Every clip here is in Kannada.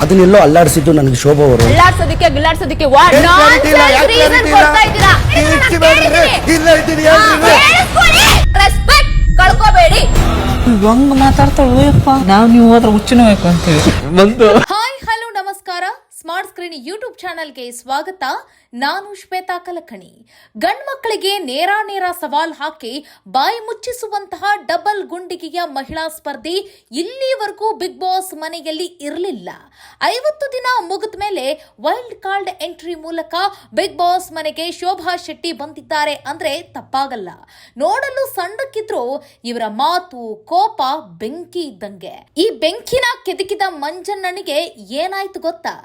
ಅದನ್ನೆಲ್ಲೋ ಅಲ್ಲಾಡಿಸಿದ್ದು ನನಗೆ ಶೋಭಾ ಅವರು. ಗಿಲ್ಲಾಡ್ಸೋದಕ್ಕೆ ವಾಟ್ ನಾನ್ಸೆನ್ಸ್ ರೀಸನ್ ಕೊಡ್ತಾ ಇದ್ದೀರಾ? ರೆಸ್ಪೆಕ್ಟ್ ಕಳ್ಕೋಬೇಡಿ. ಹಂಗ ಮಾತಾಡ್ತಾಳಪ್ಪ, ನೀವು ಹೋದ್ರೆ ಹುಚ್ಚುನ ಬೇಕು ಅಂತೇಳಿ ಬಂದು. ಹಾಯ್ ಹಲೋ ನಮಸ್ಕಾರ, ಸ್ಮಾರ್ಟ್ ಸ್ಕ್ರೀನ್ ಯೂಟ್ಯೂಬ್ ಚಾನಲ್ಗೆ ಸ್ವಾಗತ. ನಾನು ಶ್ವೇತಾ ಕಲಕಣಿ. ಗಂಡ್ ಮಕ್ಕಳಿಗೆ ನೇರ ಸವಾಲ್ ಹಾಕಿ ಬಾಯಿ ಮುಚ್ಚಿಸುವಂತಹ ಡಬಲ್ ಗುಂಡಿಗೆಯ ಮಹಿಳಾ ಸ್ಪರ್ಧಿ ಇಲ್ಲಿವರೆಗೂ ಬಿಗ್ ಬಾಸ್ ಮನೆಯಲ್ಲಿ ಇರಲಿಲ್ಲ. 50 ದಿನ ಮುಗಿದ ಮೇಲೆ ವೈಲ್ಡ್ ಕಾರ್ಡ್ ಎಂಟ್ರಿ ಮೂಲಕ ಬಿಗ್ ಬಾಸ್ ಮನೆಗೆ ಶೋಭಾ ಶೆಟ್ಟಿ ಬಂದಿದ್ದಾರೆ ಅಂದ್ರೆ ತಪ್ಪಾಗಲ್ಲ. ನೋಡಲು ಸಣ್ಣಕ್ಕಿದ್ರು ಇವರ ಮಾತು ಕೋಪ ಬೆಂಕಿ ಇದ್ದಂಗೆ. ಈ ಬೆಂಕಿನ ಕೆದಕಿದ ಮಂಜಣ್ಣನಿಗೆ ಏನಾಯ್ತು ಗೊತ್ತಾ?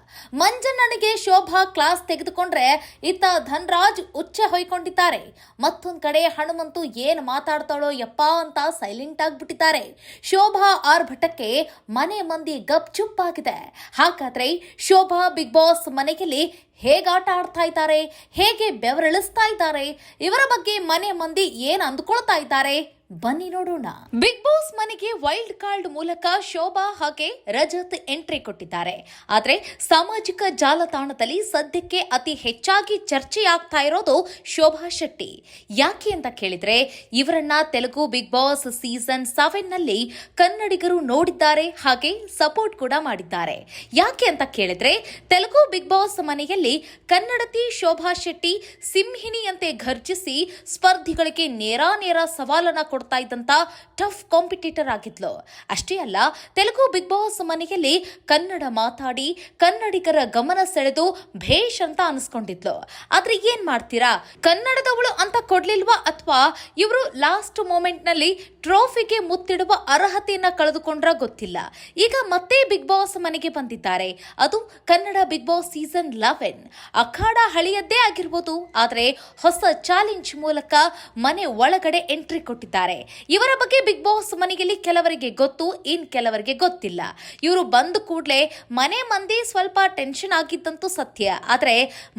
ಮಂಜಣ್ಣನಿಗೆ ಶೋಭಾ ಕ್ಲಾಸ್ ತೆಗೆದುಕೊಂಡ್ರೆ ಇತ್ತ ಧನ್ರಾಜ್ ಉಚ್ಚ ಹೊಯ್ಕೊಂಡಿದ್ದಾರೆ. ಮತ್ತೊಂದ್ ಕಡೆ ಹನುಮಂತು ಏನ್ ಮಾತಾಡ್ತಾಳೋ ಯಪ್ಪ ಅಂತ ಸೈಲೆಂಟ್ ಆಗ್ಬಿಟ್ಟಿದ್ದಾರೆ. ಶೋಭಾ ಆರ್ಭಟಕ್ಕೆ ಮನೆ ಮಂದಿ ಗಪ್ ಚುಪ್ ಆಗಿದೆ. ಹಾಗಾದ್ರೆ ಶೋಭಾ ಬಿಗ್ ಬಾಸ್ ಮನೆಯಲ್ಲಿ ಹೇಗೆ ಆಟ ಆಡ್ತಾ ಇದ್ದಾರೆ, ಹೇಗೆ ಬೆವರಿಳಿಸ್ತಾ ಇದ್ದಾರೆ, ಇವರ ಬಗ್ಗೆ ಮನೆ ಮಂದಿ ಏನ್ ಅಂದ್ಕೊಳ್ತಾ ಇದ್ದಾರೆ ಬನ್ನಿ ನೋಡೋಣ. ಬಿಗ್ ಬಾಸ್ ಮನೆಗೆ ವೈಲ್ಡ್ ಕಾರ್ಡ್ ಮೂಲಕ ಶೋಭಾ ಹಾಗೆ ರಜತ್ ಎಂಟ್ರಿ ಕೊಟ್ಟಿದ್ದಾರೆ. ಆದ್ರೆ ಸಾಮಾಜಿಕ ಜಾಲತಾಣದಲ್ಲಿ ಸದ್ಯಕ್ಕೆ ಅತಿ ಹೆಚ್ಚಾಗಿ ಚರ್ಚೆಯಾಗ್ತಾ ಇರೋದು ಶೋಭಾ ಶೆಟ್ಟಿ. ಯಾಕೆ ಅಂತ ಕೇಳಿದ್ರೆ, ಇವರನ್ನ ತೆಲುಗು ಬಿಗ್ ಬಾಸ್ ಸೀಸನ್ 7 ನಲ್ಲಿ ಕನ್ನಡಿಗರು ನೋಡಿದ್ದಾರೆ, ಹಾಗೆ ಸಪೋರ್ಟ್ ಕೂಡ ಮಾಡಿದ್ದಾರೆ. ಯಾಕೆ ಅಂತ ಕೇಳಿದ್ರೆ, ತೆಲುಗು ಬಿಗ್ ಬಾಸ್ ಮನೆಯಲ್ಲಿ ಕನ್ನಡತಿ ಶೋಭಾ ಶೆಟ್ಟಿ ಸಿಂಹಿಣಿಯಂತೆ ಘರ್ಜಿಸಿ ಸ್ಪರ್ಧಿಗಳಿಗೆ ನೇರ ಸವಾಲನ್ನ ಕೊಡ್ತಾ ಇದ್ದಂತ ಟಫ್ ಕಾಂಪಿಟೇಟರ್ ಆಗಿದ್ಲು. ಅಷ್ಟೇ ಅಲ್ಲ, ತೆಲುಗು ಬಿಗ್ ಬಾಸ್ ಮನೆಯಲ್ಲಿ ಕನ್ನಡ ಮಾತಾಡಿ ಕನ್ನಡಿಗರ ಗಮನ ಸೆಳೆದು ಭೇಷ್ ಅಂತ ಅನ್ಸ್ಕೊಂಡಿದ್ಲು. ಆದ್ರೆ ಏನ್ ಮಾಡ್ತೀರಾ, ಕನ್ನಡದವಳು ಅಂತ ಕೊಡ್ಲಿಲ್ವಾ ಅಥವಾ ಇವರು ಲಾಸ್ಟ್ ಮೂಮೆಂಟ್ ನಲ್ಲಿ ಟ್ರೋಫಿಗೆ ಮುತ್ತಿಡುವ ಅರ್ಹತೆಯನ್ನ ಕಳೆದುಕೊಂಡ್ರ ಗೊತ್ತಿಲ್ಲ. ಈಗ ಮತ್ತೆ ಬಿಗ್ ಬಾಸ್ ಮನೆಗೆ ಬಂದಿದ್ದಾರೆ. ಅದು ಕನ್ನಡ ಬಿಗ್ ಬಾಸ್ ಸೀಸನ್ 11. ಅಖಾಡ ಹಳೆಯದ್ದೇ ಆಗಿರ್ಬೋದು, ಆದ್ರೆ ಹೊಸ ಚಾಲೆಂಜ್ ಮೂಲಕ ಮನೆ ಒಳಗಡೆ ಎಂಟ್ರಿ ಕೊಟ್ಟಿದ್ದಾರೆ. ಇವರ ಬಗ್ಗೆ ಬಿಗ್ ಬಾಸ್ ಮನೆಯಲ್ಲಿ ಕೆಲವರಿಗೆ ಗೊತ್ತು, ಇನ್ ಕೆಲವರಿಗೆ ಗೊತ್ತಿಲ್ಲ. ಇವರು ಬಂದ ಕೂಡಲೇ ಮನೆ ಮಂದಿ ಸ್ವಲ್ಪ ಟೆನ್ಷನ್ ಆಗಿದ್ದಂತೂ ಸತ್ಯ. ಆದ್ರೆ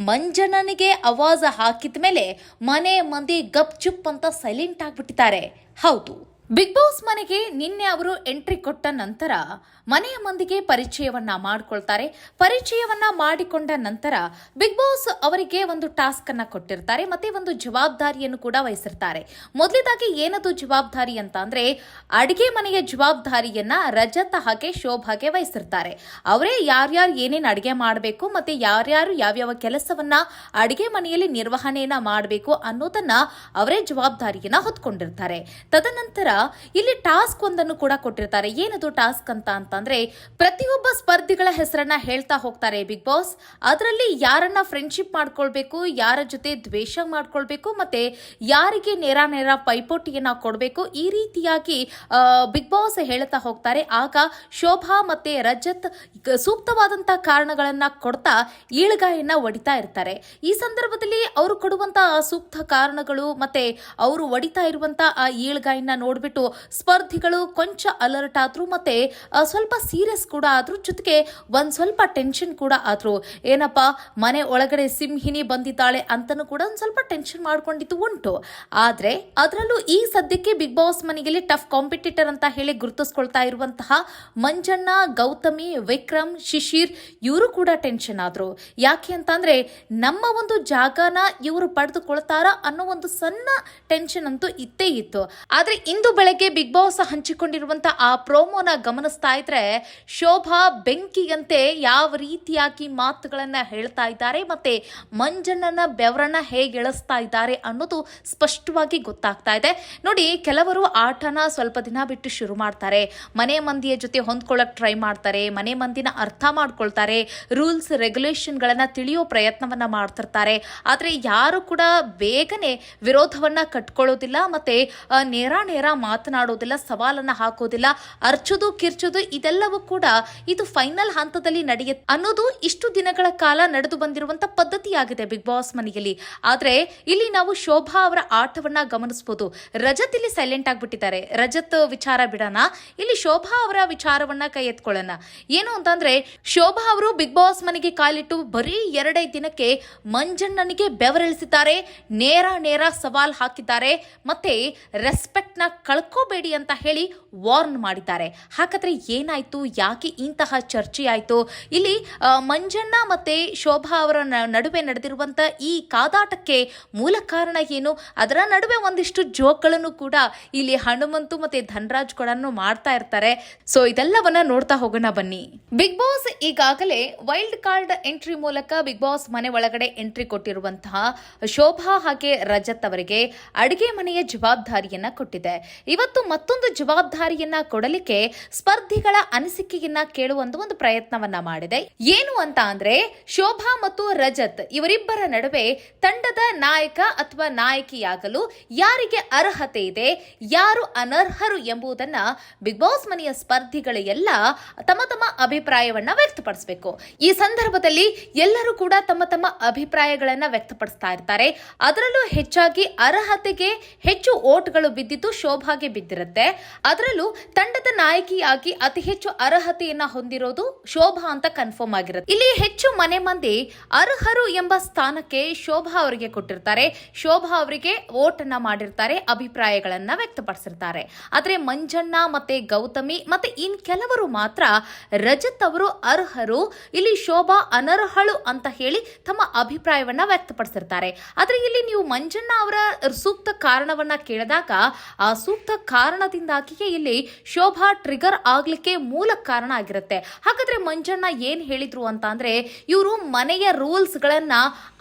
ಮಂಜಣ್ಣನಿಗೆ ಆವಾಜ ಹಾಕಿದ ಮೇಲೆ ಮನೆ ಮಂದಿ ಗಪ್ ಚುಪ್ ಅಂತ ಸೈಲೆಂಟ್ ಆಗ್ಬಿಟ್ಟಿದ್ದಾರೆ. ಹೌದು, ಬಿಗ್ ಬಾಸ್ ಮನೆಗೆ ನಿನ್ನೆ ಅವರು ಎಂಟ್ರಿ ಕೊಟ್ಟ ನಂತರ ಮನೆಯ ಮಂದಿಗೆ ಪರಿಚಯವನ್ನ ಮಾಡಿಕೊಳ್ತಾರೆ. ಪರಿಚಯವನ್ನ ಮಾಡಿಕೊಂಡ ನಂತರ ಬಿಗ್ ಬಾಸ್ ಅವರಿಗೆ ಒಂದು ಟಾಸ್ಕ್ ಅನ್ನ ಕೊಟ್ಟಿರ್ತಾರೆ, ಮತ್ತೆ ಒಂದು ಜವಾಬ್ದಾರಿಯನ್ನು ಕೂಡ ವಹಿಸಿರ್ತಾರೆ. ಮೊದಲದಾಗಿ ಏನದು ಜವಾಬ್ದಾರಿ ಅಂತ ಅಂದ್ರೆ, ಅಡಿಗೆ ಮನೆಯ ಜವಾಬ್ದಾರಿಯನ್ನ ರಜತ್ ಹಾಗೆ ಶೋಭಾಗೆ ವಹಿಸಿರ್ತಾರೆ. ಅವರೇ ಯಾರ್ಯಾರು ಏನೇನು ಅಡಿಗೆ ಮಾಡಬೇಕು, ಮತ್ತೆ ಯಾರ್ಯಾರು ಯಾವ್ಯಾವ ಕೆಲಸವನ್ನ ಅಡಿಗೆ ಮನೆಯಲ್ಲಿ ನಿರ್ವಹಣೆಯನ್ನ ಮಾಡಬೇಕು ಅನ್ನೋದನ್ನ ಅವರೇ ಜವಾಬ್ದಾರಿಯನ್ನ ಹೊತ್ಕೊಂಡಿರ್ತಾರೆ. ತದನಂತರ ಇಲ್ಲಿ ಟಾಸ್ಕ್ ಒಂದನ್ನು ಕೂಡ ಕೊಟ್ಟಿರ್ತಾರೆ. ಏನದು ಟಾಸ್ಕ್ ಅಂತಂದ್ರೆ, ಪ್ರತಿಯೊಬ್ಬ ಸ್ಪರ್ಧಿಗಳ ಹೆಸರನ್ನ ಹೇಳ್ತಾ ಹೋಗ್ತಾರೆ ಬಿಗ್ ಬಾಸ್. ಅದರಲ್ಲಿ ಯಾರನ್ನ ಫ್ರೆಂಡ್ಶಿಪ್ ಮಾಡ್ಕೊಳ್ಬೇಕು, ಯಾರ ಜೊತೆ ದ್ವೇಷ ಮಾಡ್ಕೊಳ್ಬೇಕು, ಮತ್ತೆ ಯಾರಿಗೆ ನೇರ ಪೈಪೋಟಿಯನ್ನ ಕೊಡಬೇಕು, ಈ ರೀತಿಯಾಗಿ ಬಿಗ್ ಬಾಸ್ ಹೇಳ್ತಾ ಹೋಗ್ತಾರೆ. ಆಗ ಶೋಭಾ ಮತ್ತೆ ರಜತ್ ಸೂಕ್ತವಾದಂತಹ ಕಾರಣಗಳನ್ನ ಕೊಡ್ತಾ ಈಳ್ಗಾಯನ್ನ ಒಡಿತಾ ಇರ್ತಾರೆ. ಈ ಸಂದರ್ಭದಲ್ಲಿ ಅವರು ಕೊಡುವಂತಹ ಸೂಕ್ತ ಕಾರಣಗಳು ಮತ್ತೆ ಅವರು ಒಡಿತಾ ಇರುವಂತಹ ಆ ಈಳ್ಗಾಯನ್ನ ನೋಡ್ಬಿಟ್ಟು ಸ್ಪರ್ಧಿಗಳು ಕೊಂಚ ಅಲರ್ಟ್ ಆದ್ರು, ಮತ್ತೆ ಸ್ವಲ್ಪ ಸೀರಿಯಸ್ ಕೂಡ ಆದ್ರು, ಜೊತೆಗೆ ಒಂದ್ ಸ್ವಲ್ಪ ಟೆನ್ಷನ್ ಕೂಡ ಆದ್ರು. ಏನಪ್ಪಾ, ಮನೆ ಒಳಗಡೆ ಸಿಂಹಿಣಿ ಬಂದಿದ್ದಾಳೆ ಅಂತನೂ ಕೂಡ ಒಂದ್ ಸ್ವಲ್ಪ ಟೆನ್ಷನ್ ಮಾಡ್ಕೊಂಡಿದ್ದು ಉಂಟು. ಆದ್ರೆ ಅದರಲ್ಲೂ ಈ ಸದ್ಯಕ್ಕೆ ಬಿಗ್ ಬಾಸ್ ಮನೆಯಲ್ಲಿ ಟಫ್ ಕಾಂಪಿಟೇಟರ್ ಅಂತ ಹೇಳಿ ಗುರುತಿಸ್ಕೊಳ್ತಾ ಇರುವಂತಹ ಮಂಜಣ್ಣ, ಗೌತಮಿ, ವಿಕ್ರಮ್, ಶಿಶಿರ್ ಇವರು ಕೂಡ ಟೆನ್ಷನ್ ಆದ್ರು. ಯಾಕೆ ಅಂತಂದ್ರೆ, ನಮ್ಮ ಒಂದು ಜಾಗನ ಇವರು ಪಡೆದುಕೊಳ್ತಾರ ಅನ್ನೋ ಒಂದು ಸಣ್ಣ ಟೆನ್ಷನ್ ಅಂತೂ ಇತ್ತೇ ಇತ್ತು. ಆದ್ರೆ ಇಂದು ಬೆಳಗ್ಗೆ ಬಿಗ್ ಬಾಸ್ ಹಂಚಿಕೊಂಡಿರುವಂತ ಆ ಪ್ರೋಮೋನ ಗಮನಿಸ್ತಾ ಇದ್ರೆ, ಶೋಭಾ ಬೆಂಕಿಯಂತೆ ಯಾವ ರೀತಿಯಾಗಿ ಮಾತುಗಳನ್ನ ಹೇಳ್ತಾ ಇದ್ದಾರೆ, ಮತ್ತೆ ಮಂಜಣ್ಣನ ಬೆವರನ್ನ ಹೇಗೆ ಇಳಿಸ್ತಾ ಇದ್ದಾರೆ ಅನ್ನೋದು ಸ್ಪಷ್ಟವಾಗಿ ಗೊತ್ತಾಗ್ತಾ ಇದೆ. ನೋಡಿ, ಕೆಲವರು ಆಟನ ಸ್ವಲ್ಪ ದಿನ ಬಿಟ್ಟು ಶುರು ಮಾಡ್ತಾರೆ, ಮನೆ ಮಂದಿಯ ಜೊತೆ ಹೊಂದ್ಕೊಳ್ಳಕ್ ಟ್ರೈ ಮಾಡ್ತಾರೆ, ಮನೆ ಮಂದಿನ ಅರ್ಥ ಮಾಡ್ಕೊಳ್ತಾರೆ, ರೂಲ್ಸ್ ರೆಗ್ಯುಲೇಷನ್ ಗಳನ್ನ ತಿಳಿಯೋ ಪ್ರಯತ್ನವನ್ನ ಮಾಡ್ತಿರ್ತಾರೆ. ಆದ್ರೆ ಯಾರು ಕೂಡ ಬೇಗನೆ ವಿರೋಧವನ್ನ ಕಟ್ಕೊಳ್ಳೋದಿಲ್ಲ, ಮತ್ತೆ ನೇರ ಮಾತನಾಡೋದಿಲ್ಲ, ಸವಾಲನ್ನ ಹಾಕೋದಿಲ್ಲ, ಅರ್ಚೋದು ಕಿರ್ಚೋದು ಇದೆಲ್ಲವೂ ಕೂಡ ಇದು ಫೈನಲ್ ಹಂತದಲ್ಲಿ ನಡೆಯುತ್ತೆ ಅನ್ನೋದು ಇಷ್ಟು ದಿನಗಳ ಕಾಲ ನಡೆದು ಬಂದಿರುವಂತ ಪದ್ಧತಿಯಾಗಿದೆ ಬಿಗ್ ಬಾಸ್ ಮನೆಯಲ್ಲಿ. ಆದ್ರೆ ಇಲ್ಲಿ ನಾವು ಶೋಭಾ ಅವರ ಆಟವನ್ನ ಗಮನಿಸಬಹುದು. ರಜತ್ ಇಲ್ಲಿ ಸೈಲೆಂಟ್ ಆಗ್ಬಿಟ್ಟಿದ್ದಾರೆ. ರಜತ್ ವಿಚಾರ ಬಿಡೋಣ, ಇಲ್ಲಿ ಶೋಭಾ ಅವರ ವಿಚಾರವನ್ನ ಕೈ ಎತ್ಕೊಳ್ಳೋಣ. ಏನು ಅಂತಂದ್ರೆ, ಶೋಭಾ ಅವರು ಬಿಗ್ ಬಾಸ್ ಮನೆಗೆ ಕಾಲಿಟ್ಟು ಬರೀ 2 ದಿನಕ್ಕೆ ಮಂಜಣ್ಣನಿಗೆ ಬೆವರಿಳಿಸಿದ್ದಾರೆ, ನೇರ ಸವಾಲ್ ಹಾಕಿದ್ದಾರೆ, ಮತ್ತೆ ರೆಸ್ಪೆಕ್ಟ್ ನ ಕಳ್ಕೋಬೇಡಿ ಅಂತ ಹೇಳಿ ವಾರ್ನ್ ಮಾಡಿದ್ದಾರೆ. ಹಾಗಾದ್ರೆ ಏನಾಯ್ತು, ಯಾಕೆ ಇಂತಹ ಚರ್ಚೆ ಆಯ್ತು, ಇಲ್ಲಿ ಮಂಜಣ್ಣ ಮತ್ತೆ ಶೋಭಾ ಅವರ ನಡುವೆ ನಡೆದಿರುವಂತ ಈ ಕಾದಾಟಕ್ಕೆ ಮೂಲ ಕಾರಣ ಏನು, ಅದರ ನಡುವೆ ಒಂದಿಷ್ಟು ಜೋಕ್ಗಳನ್ನು ಕೂಡ ಇಲ್ಲಿ ಹನುಮಂತು ಮತ್ತೆ ಧನರಾಜ್ ಕೂಡ ಮಾಡ್ತಾ ಇರ್ತಾರೆ. ಸೊ ಇದೆಲ್ಲವನ್ನ ನೋಡ್ತಾ ಹೋಗೋಣ ಬನ್ನಿ. ಬಿಗ್ ಬಾಸ್ ಈಗಾಗಲೇ ವೈಲ್ಡ್ ಕಾರ್ಡ್ ಎಂಟ್ರಿ ಮೂಲಕ ಬಿಗ್ ಬಾಸ್ ಮನೆ ಒಳಗಡೆ ಎಂಟ್ರಿ ಕೊಟ್ಟಿರುವಂತಹ ಶೋಭಾ ಹಾಗೆ ರಜತ್ ಅವರಿಗೆ ಅಡಿಗೆ ಮನೆಯ ಜವಾಬ್ದಾರಿಯನ್ನ ಕೊಟ್ಟಿದೆ. ಇವತ್ತು ಮತ್ತೊಂದು ಜವಾಬ್ದಾರಿಯನ್ನ ಕೊಡಲಿಕ್ಕೆ ಸ್ಪರ್ಧಿಗಳ ಅನಿಸಿಕೆಯನ್ನ ಕೇಳುವಂತ ಒಂದು ಪ್ರಯತ್ನವನ್ನ ಮಾಡಿದೆ. ಏನು ಅಂತ ಅಂದ್ರೆ, ಶೋಭಾ ಮತ್ತು ರಜತ್ ಇವರಿಬ್ಬರ ನಡುವೆ ತಂಡದ ನಾಯಕ ಅಥವಾ ನಾಯಕಿಯಾಗಲು ಯಾರಿಗೆ ಅರ್ಹತೆ ಇದೆ, ಯಾರು ಅನರ್ಹರು ಎಂಬುದನ್ನ ಬಿಗ್ ಬಾಸ್ ಮನೆಯ ಸ್ಪರ್ಧಿಗಳು ಎಲ್ಲ ತಮ್ಮ ತಮ್ಮ ಅಭಿಪ್ರಾಯವನ್ನ ವ್ಯಕ್ತಪಡಿಸಬೇಕು. ಈ ಸಂದರ್ಭದಲ್ಲಿ ಎಲ್ಲರೂ ಕೂಡ ತಮ್ಮ ತಮ್ಮ ಅಭಿಪ್ರಾಯಗಳನ್ನ ವ್ಯಕ್ತಪಡಿಸ್ತಾ ಇರ್ತಾರೆ. ಅದರಲ್ಲೂ ಹೆಚ್ಚಾಗಿ ಅರ್ಹತೆಗೆ ಹೆಚ್ಚು ಓಟ್ಗಳು ಬಿದ್ದಿದ್ದು ಶೋಭಾಗೆ ಬಿದ್ದಿರುತ್ತೆ. ಅದರಲ್ಲೂ ತಂಡದ ನಾಯಕಿಯಾಗಿ ಅತಿ ಹೆಚ್ಚು ಅರ್ಹತೆಯನ್ನ ಹೊಂದಿರೋದು ಶೋಭಾ ಅಂತ ಕನ್ಫರ್ಮ್ ಆಗಿರುತ್ತೆ. ಇಲ್ಲಿ ಹೆಚ್ಚು ಮನೆ ಮಂದಿ ಅರ್ಹರು ಎಂಬ ಸ್ಥಾನಕ್ಕೆ ಶೋಭಾ ಅವರಿಗೆ ಕೊಟ್ಟಿರ್ತಾರೆ. ಶೋಭಾ ಅವರಿಗೆ ವೋಟ್ ಅನ್ನ ಮಾಡಿರ್ತಾರೆ, ಅಭಿಪ್ರಾಯಗಳನ್ನ ವ್ಯಕ್ತಪಡಿಸಿರ್ತಾರೆ. ಆದ್ರೆ ಮಂಜಣ್ಣ ಮತ್ತೆ ಗೌತಮಿ ಮತ್ತೆ ಇನ್ ಕೆಲವರು ಮಾತ್ರ ರಜತ್ ಅವರು ಅರ್ಹರು, ಇಲ್ಲಿ ಶೋಭಾ ಅನರ್ಹಳು ಅಂತ ಹೇಳಿ ತಮ್ಮ ಅಭಿಪ್ರಾಯವನ್ನ ವ್ಯಕ್ತಪಡಿಸಿರ್ತಾರೆ. ಆದ್ರೆ ಇಲ್ಲಿ ನೀವು ಮಂಜಣ್ಣ ಅವರ ಸೂಕ್ತ ಕಾರಣವನ್ನ ಕೇಳಿದಾಗ ಆ ಸೂಕ್ತ ಕಾರಣದಿಂದಾಗಿಯೇ ಇಲ್ಲಿ ಶೋಭಾ ಟ್ರಿಗರ್ ಆಗ್ಲಿಕ್ಕೆ ಮೂಲ ಕಾರಣ ಆಗಿರುತ್ತೆ. ಹಾಗಾದ್ರೆ ಮಂಜಣ್ಣ ಏನ್ ಹೇಳಿದ್ರು ಅಂತ ಅಂದ್ರೆ, ಇವರು ಮನೆಯ ರೂಲ್ಸ್ ಗಳನ್ನ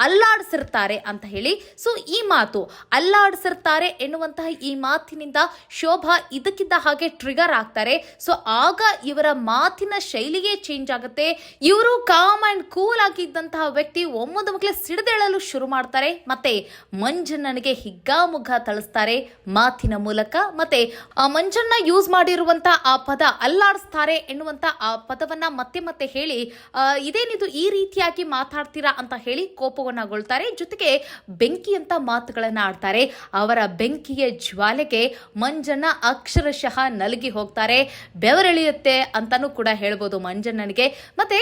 ಅಲ್ಲಾಡಿಸಿರ್ತಾರೆ ಅಂತ ಹೇಳಿ. ಸೊ ಈ ಮಾತು ಅಲ್ಲಾಡಿಸಿರ್ತಾರೆ ಎನ್ನುವಂತಹ ಈ ಮಾತಿನಿಂದ ಶೋಭಾ ಇದಕ್ಕಿದ್ದ ಹಾಗೆ ಟ್ರಿಗರ್ ಆಗ್ತಾರೆ. ಸೊ ಆಗ ಇವರ ಮಾತಿನ ಶೈಲಿಯೇ ಚೇಂಜ್ ಆಗುತ್ತೆ. ಇವರು ಕಾಮ್ ಅಂಡ್ ಕೂಲ್ ಆಗಿದ್ದಂತಹ ವ್ಯಕ್ತಿ ಒಮ್ಮದ ಮಕ್ಕಳೇ ಸಿಡಿದೇಳಲು ಶುರು ಮಾಡ್ತಾರೆ. ಮತ್ತೆ ಮಂಜಣ್ಣನಿಗೆ ಹಿಗ್ಗಾಮುಗ್ಗ ಥಳಿಸ್ತಾರೆ ಮಾತಿನ ಮೂಲಕ. ಮತ್ತೆ ಮಂಜಣ್ಣ ಯೂಸ್ ಮಾಡಿರುವಂತಹ ಆ ಪದ ಅಲ್ಲಾಡಿಸ್ತಾರೆ ಎನ್ನುವಂತ ಆ ಪದವನ್ನ ಮತ್ತೆ ಮತ್ತೆ ಹೇಳಿ, ಇದೇನಿದು ಈ ರೀತಿಯಾಗಿ ಮಾತಾಡ್ತೀರಾ ಅಂತ ಹೇಳಿ ಕೋಪವನ್ನಗೊಳ್ತಾರೆ. ಜೊತೆಗೆ ಬೆಂಕಿಯಂತ ಮಾತುಗಳನ್ನ ಆಡ್ತಾರೆ. ಅವರ ಬೆಂಕಿಯ ಜ್ವಾಲೆಗೆ ಮಂಜಣ್ಣ ಅಕ್ಷರಶಃ ನಲಗಿ ಹೋಗ್ತಾರೆ. ಬೆವರೆಳೆಯುತ್ತೆ ಅಂತಾನೂ ಕೂಡ ಹೇಳ್ಬೋದು ಮಂಜಣ್ಣನಿಗೆ. ಮತ್ತೆ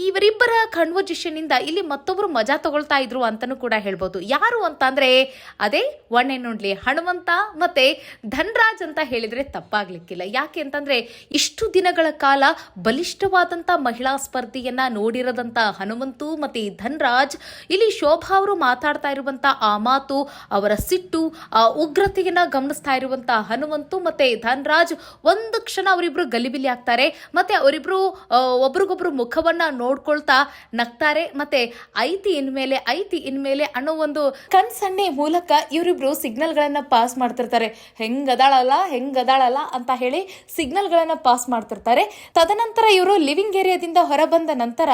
ಇವರಿಬ್ಬರ ಕನ್ವರ್ಜೇಷನ್ ಇಂದ ಇಲ್ಲಿ ಮತ್ತೊಬ್ರು ಮಜಾ ತಗೊಳ್ತಾ ಇದ್ರು ಅಂತಾನೂ ಕೂಡ ಹೇಳ್ಬೋದು. ಯಾರು ಅಂತ ಅಂದ್ರೆ ಅದೇ ಒನ್ ಅಂಡ್ ಓನ್ಲಿ ಹನುಮಂತ ಮತ್ತೆ ಧನರಾಜ್ ಅಂತ ಹೇಳಿದ್ರೆ ತಪ್ಪಾಗ್ಲಿಕ್ಕಿಲ್ಲ. ಯಾಕೆ ಅಂತಂದ್ರೆ ಇಷ್ಟು ದಿನಗಳ ಕಾಲ ಬಲಿಷ್ಠವಾದಂತ ಮಹಿಳಾ ಸ್ಪರ್ಧೆಯನ್ನ ನೋಡಿರದಂತ ಹನುಮಂತು ಮತ್ತೆ ಧನರಾಜ್ ಇಲ್ಲಿ ಶೋಭಾ ಅವರು ಮಾತಾಡ್ತಾ ಇರುವಂತ ಆ ಮಾತು, ಅವರ ಸಿಟ್ಟು, ಆ ಉಗ್ರತೆಯನ್ನ ಗಮನಿಸ್ತಾ ಇರುವಂತ ಹನುಮಂತು ಮತ್ತೆ ಧನರಾಜ್ ಒಂದು ಕ್ಷಣ ಅವರಿಬ್ರು ಗಲಿಬಿಲಿ ಆಗ್ತಾರೆ. ಮತ್ತೆ ಅವರಿಬ್ರು ಒಬ್ರಿಗೊಬ್ರು ಮುಖವನ್ನ ನೋಡ್ಕೊಳ್ತಾ ನಗ್ತಾರೆ. ಮತ್ತೆ ಐತಿ ಇನ್ಮೇಲೆ ಅನ್ನೋ ಒಂದು ಕನ್ಸನ್ನೆ ಮೂಲಕ ಇವರಿಬ್ರು ಸಿಗ್ನಲ್ ಗಳನ್ನ ಪಾಸ್ ಮಾಡ್ತಿರ್ತಾರೆ. ಹೆಂಗದಾಳಲ್ಲ ಅಂತ ಹೇಳಿ ಸಿಗ್ನಲ್ ಗಳನ್ನ ಪಾಸ್ ಮಾಡ್ತಿರ್ತಾರೆ. ತದನಂತರ ಇವರು ಲಿವಿಂಗ್ ಏರಿಯಾದಿಂದ ಹೊರಬಂದ ನಂತರ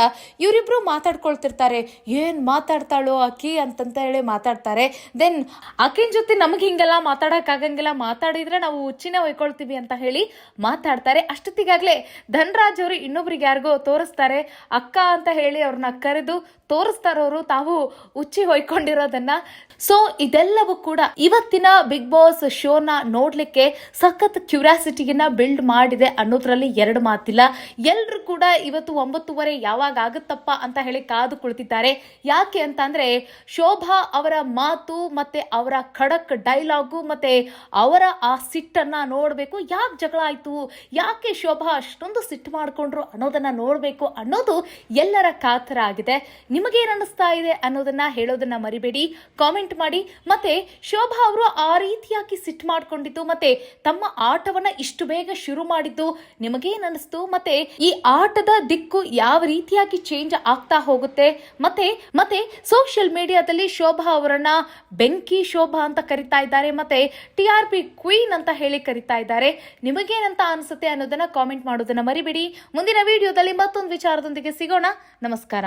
ಇವರಿಬ್ರು ಮಾತಾಡ್ಕೊಳ್ತಿರ್ತಾರೆ. ಏನ್ ಮಾತಾಡ್ತಾಳೋ ಆಕಿ ಅಂತಂತ ಹೇಳಿ ಮಾತಾಡ್ತಾರೆ. ದೆನ್ ಆಕಿನ ಜೊತೆ ನಮಗೆ ಹಿಂಗೆಲ್ಲ ಮಾತಾಡಕ್ ಆಗಂಗಿಲ್ಲ, ಮಾತಾಡಿದ್ರೆ ನಾವು ಹುಚ್ಚಿನ ಹೊಯ್ಕೊಳ್ತೀವಿ ಅಂತ ಹೇಳಿ ಮಾತಾಡ್ತಾರೆ. ಅಷ್ಟೊತ್ತಿಗಾಗ್ಲೇ ಧನರಾಜ್ ಅವರು ಇನ್ನೊಬ್ರಿಗೆ ಯಾರಿಗೋ ತೋರಿಸ್ತಾರೆ, ಅಕ್ಕ ಅಂತ ಹೇಳಿ ಅವ್ರನ್ನ ಕರೆದು ತೋರಿಸ್ತಾರವರು ತಾವು ಹುಚ್ಚಿ ಹೊಯ್ಕೊಂಡಿರೋದನ್ನ. ಸೊ ಇದೆಲ್ಲವೂ ಕೂಡ ಇವತ್ತಿನ ಬಿಗ್ ಬಾಸ್ ಶೋನ ನೋಡ್ಲಿಕ್ಕೆ ಸಖತ್ ಕ್ಯೂರಿಯಾಸಿಟಿಯನ್ನ ಬಿಲ್ಡ್ ಮಾಡಿದೆ ಅನ್ನೋದ್ರಲ್ಲಿ ಎರಡು ಮಾತಿಲ್ಲ. ಎಲ್ರು ಕೂಡ ಇವತ್ತು 9:30 ಯಾವಾಗ ಆಗುತ್ತಪ್ಪ ಅಂತ ಹೇಳಿ ಕಾದು ಕುಳಿತಿದ್ದಾರೆ. ಯಾಕೆ ಅಂತ ಅಂದ್ರೆ ಶೋಭಾ ಅವರ ಮಾತು ಮತ್ತೆ ಅವರ ಖಡಕ್ ಡೈಲಾಗು ಮತ್ತೆ ಅವರ ಆ ಸಿಟ್ಟನ್ನ ನೋಡ್ಬೇಕು. ಯಾಕೆ ಜಗಳ ಆಯ್ತು, ಯಾಕೆ ಶೋಭಾ ಅಷ್ಟೊಂದು ಸಿಟ್ಟು ಮಾಡ್ಕೊಂಡ್ರು ಅನ್ನೋದನ್ನ ನೋಡ್ಬೇಕು ಅನ್ನೋದು ಎಲ್ಲರ ಕಾತರ ಆಗಿದೆ. ನಿಮಗೇನ್ ಅನ್ನಿಸ್ತಾ ಇದೆ ಅನ್ನೋದನ್ನ ಹೇಳೋದನ್ನ ಮರಿಬೇಡಿ, ಕಾಮೆಂಟ್ ಮಾಡಿ. ಮತ್ತೆ ಶೋಭಾ ಅವರು ಆ ರೀತಿಯಾಗಿ ಸಿಟ್ಟು ಮಾಡ್ಕೊಂಡಿದ್ದು ಮತ್ತೆ ತಮ್ಮ ಆಟವನ್ನ ಇಷ್ಟು ಬೇಗ ಶುರು ಮಾಡಿದ್ದು ನಿಮಗೇನ್ ಅನಿಸ್ತು, ಮತ್ತೆ ಈ ಆಟದ ದಿಕ್ಕು ಯಾವ ರೀತಿಯಾಗಿ ಚೇಂಜ್ ಆಗ್ತಾ ಹೋಗುತ್ತೆ. ಮತ್ತೆ ಸೋಷಿಯಲ್ ಮೀಡಿಯಾದಲ್ಲಿ ಶೋಭಾ ಅವರನ್ನ ಬೆಂಕಿ ಶೋಭಾ ಅಂತ ಕರಿತಾ ಇದ್ದಾರೆ, ಮತ್ತೆ TRP ಕ್ವೀನ್ ಅಂತ ಹೇಳಿ ಕರಿತಾ ಇದ್ದಾರೆ. ನಿಮಗೇನಂತ ಅನಿಸುತ್ತೆ ಅನ್ನೋದನ್ನ ಕಾಮೆಂಟ್ ಮಾಡೋದನ್ನ ಮರಿಬೇಡಿ. ಮುಂದಿನ ವಿಡಿಯೋದಲ್ಲಿ ಮತ್ತೊಂದು ವಿಚಾರದೊಂದಿಗೆ ಸಿಗೋಣ. ನಮಸ್ಕಾರ.